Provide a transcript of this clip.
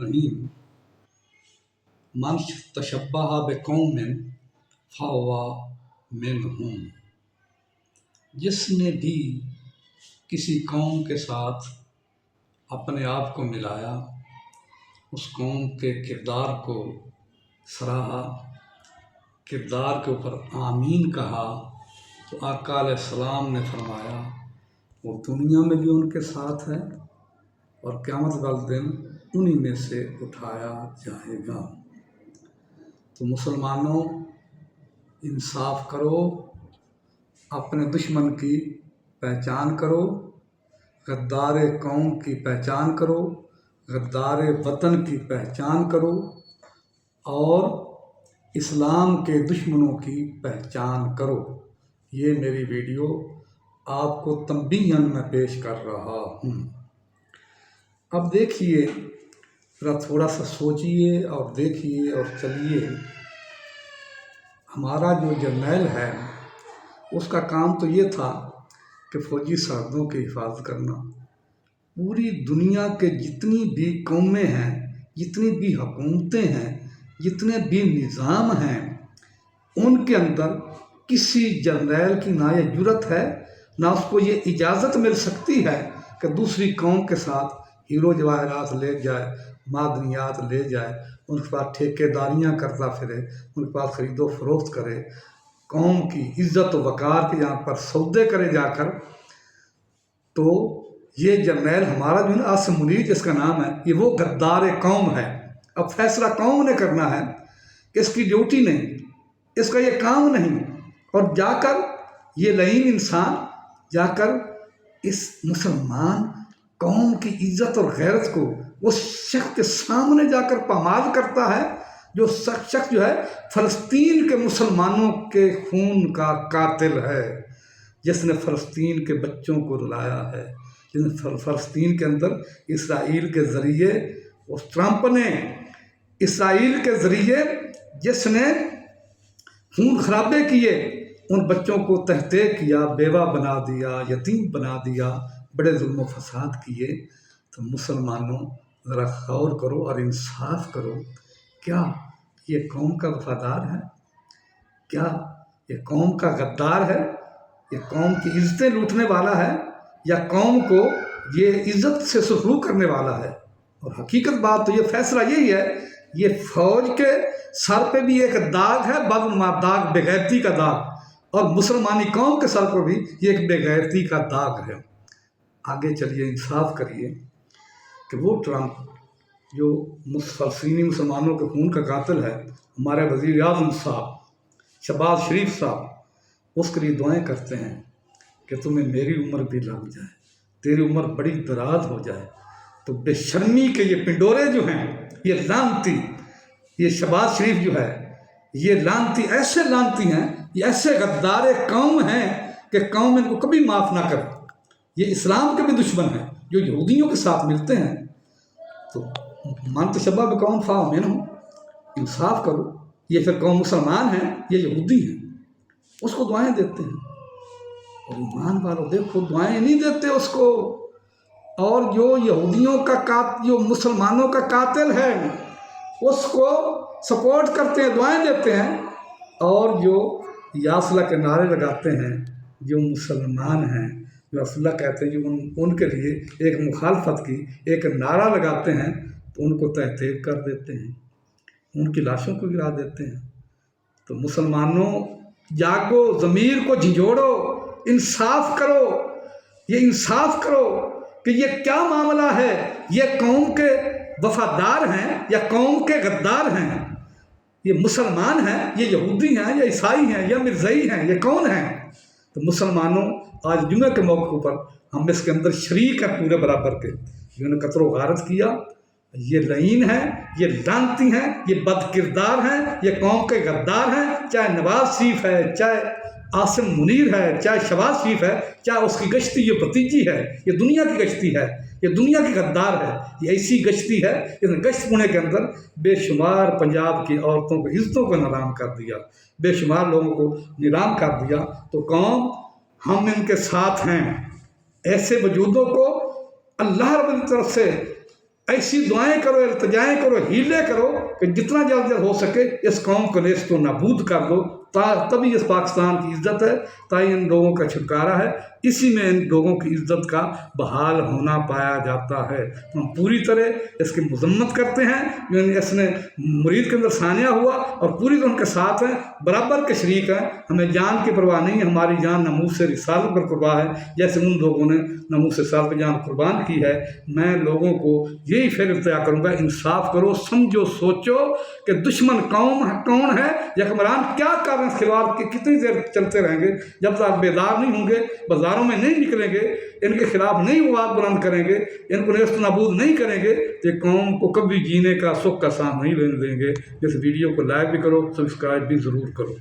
الرحیم من تشبہ بقوم فہو منہم، جس نے بھی کسی قوم کے ساتھ اپنے آپ کو ملایا، اس قوم کے کردار کو سراہا، کردار کے اوپر آمین کہا، تو آقا علیہ السلام نے فرمایا وہ دنیا میں بھی ان کے ساتھ ہے اور قیامت والے دن انہی میں سے اٹھایا جائے گا۔ تو مسلمانوں، انصاف کرو، اپنے دشمن کی پہچان کرو، غدار قوم کی پہچان کرو، غدار وطن کی پہچان کرو، اور اسلام کے دشمنوں کی پہچان کرو۔ یہ میری ویڈیو آپ کو تنبیہاً میں پیش کر رہا ہوں۔ اب دیکھیے، ذرا تھوڑا سا سوچیے اور دیکھیے اور چلیے۔ ہمارا جو جرنیل ہے اس کا کام تو یہ تھا کہ فوجی سرحدوں کی حفاظت کرنا۔ پوری دنیا کے جتنی بھی قومیں ہیں، جتنی بھی حکومتیں ہیں، جتنے بھی نظام ہیں، ان کے اندر کسی جرنیل کی نہ یہ جرت ہے، نہ اس کو یہ اجازت مل سکتی ہے کہ دوسری قوم کے ساتھ ہیرو جواہرات لے جائے، معدنیات لے جائے، ان کے پاس ٹھیکے داریاں کرتا پھرے، ان کے پاس خرید و فروخت کرے، قوم کی عزت و وقار کے یہاں پر سودے کرے جا کر۔ تو یہ جرنیل ہمارا جو عاصم منیر جس کا نام ہے، یہ وہ غدار قوم ہے۔ اب فیصلہ قوم نے کرنا ہے کہ اس کی ڈیوٹی نہیں، اس کا یہ کام نہیں، اور جا کر یہ لعین انسان جا کر اس مسلمان قوم کی عزت اور غیرت کو اس شخص کے سامنے جا کر پامال کرتا ہے، جو شخص جو ہے فلسطین کے مسلمانوں کے خون کا قاتل ہے، جس نے فلسطین کے بچوں کو رلایا ہے، جس نے فلسطین کے اندر اسرائیل کے ذریعے، اس ٹرمپ نے اسرائیل کے ذریعے جس نے خون خرابے کیے، ان بچوں کو تہتے کیا، بیوہ بنا دیا، یتیم بنا دیا، بڑے ظلم و فساد کیے۔ تو مسلمانوں ذرا غور کرو اور انصاف کرو، کیا یہ قوم کا وفادار ہے؟ کیا یہ قوم کا غدار ہے؟ یہ قوم کی عزتیں لوٹنے والا ہے، یا قوم کو یہ عزت سے سلوک کرنے والا ہے؟ اور حقیقت بات تو یہ فیصلہ یہی ہے، یہ فوج کے سر پہ بھی ایک داغ ہے، بدنما داغ، بے غیرتی کا داغ، اور مسلمانی قوم کے سر پر بھی یہ ایک بے غیرتی کا داغ ہے۔ آگے چلیے، انصاف کریے کہ وہ ٹرمپ جو فلسطینی مسلمانوں کے خون کا قاتل ہے، ہمارے وزیر اعظم صاحب شہباز شریف صاحب اس کے لیے دعائیں کرتے ہیں کہ تمہیں میری عمر بھی لگ جائے، تیری عمر بڑی دراز ہو جائے۔ تو بے شرمی کے یہ پنڈورے جو ہیں، یہ لعنتی، یہ شہباز شریف جو ہے، یہ لعنتی، ایسے لعنتی ہیں، یہ ایسے غدار قوم ہیں کہ قوم ان کو کبھی معاف نہ کرے۔ یہ اسلام کے بھی دشمن ہیں، جو یہودیوں کے ساتھ ملتے ہیں۔ تو من تشبہ بقوم فہو منہم، انصاف کرو۔ یہ پھر قوم مسلمان ہیں، یہ یہودی ہیں، اس کو دعائیں دیتے ہیں۔ اور ایمان والو دیکھو، دعائیں نہیں دیتے اس کو، اور جو یہودیوں کا قاتل، جو مسلمانوں کا قاتل ہے، اس کو سپورٹ کرتے ہیں، دعائیں دیتے ہیں، اور جو یا صلح کے نعرے لگاتے ہیں، جو مسلمان ہیں، جو صلح کہتے ہیں، جو ان کے لیے ایک مخالفت کی ایک نعرہ لگاتے ہیں، تو ان کو تحقیر کر دیتے ہیں، ان کی لاشوں کو گرا دیتے ہیں۔ تو مسلمانوں جاگو، ضمیر کو جھنجھوڑو، انصاف کرو، یہ انصاف کرو کہ یہ کیا معاملہ ہے، یہ قوم کے وفادار ہیں یا قوم کے غدار ہیں؟ یہ مسلمان ہیں، یہ یہودی ہیں یا عیسائی ہیں یا مرزائی ہیں، یہ کون ہیں؟ تو مسلمانوں، آج جمعہ کے موقع پر ہم اس کے اندر شریک ہیں پورے برابر کے، جنہوں نے قتل و غارت کیا۔ یہ لعین ہیں، یہ لعنتی ہیں، یہ بد کردار ہیں، یہ قوم کے غدار ہیں، چاہے نواز شریف ہے، چاہے عاصم منیر ہے، چاہے شہباز شریف ہے، چاہے اس کی گشتی یہ بھتیجی ہے، یہ دنیا کی گشتی ہے، یہ دنیا کی غدار ہے، یہ ایسی گشتی ہے جس نے گشت پونے کے اندر بے شمار پنجاب کی عورتوں کو، عزتوں کو نیلام کر دیا، بے شمار لوگوں کو نیلام کر دیا۔ تو قوم، ہم ان کے ساتھ ہیں۔ ایسے وجودوں کو اللہ رب کی طرف سے ایسی دعائیں کرو، التجائیں کرو، ہیلے کرو کہ جتنا جلد ہو سکے اس قوم کو نیست و نابود کر دو، تبھی اس پاکستان کی عزت ہے، تاکہ ان لوگوں کا چھٹکارا ہے، اسی میں ان لوگوں کی عزت کا بحال ہونا پایا جاتا ہے۔ ہم پوری طرح اس کی مذمت کرتے ہیں، یعنی اس نے مرید کے اندر ثانیہ ہوا اور پوری طرح ان کے ساتھ ہیں، برابر کے شریک ہیں۔ ہمیں جان کی پرواہ نہیں ہے، ہماری جان ناموس رسالت پر قربان ہے، جیسے ان لوگوں نے ناموس رسالت پر جان قربان کی ہے۔ میں لوگوں کو یہی فکر اختیار کروں گا، انصاف کرو، سمجھو، سوچو کہ دشمن کون ہے، حکمران کیا کر رہے ہیں، اس خلاف کتنی دیر چلتے رہیں گے، جب تک بیدار نہیں ہوں گے، بازاروں میں نہیں نکلیں گے، ان کے خلاف نہیں آواز بلند کریں گے، ان کو نیست و نابود نہیں کریں گے، تو یہ قوم کو کبھی جینے کا سکھ کا سانس نہیں لینے دیں گے۔ اس ویڈیو کو لائک بھی کرو، سبسکرائب بھی ضرور کرو۔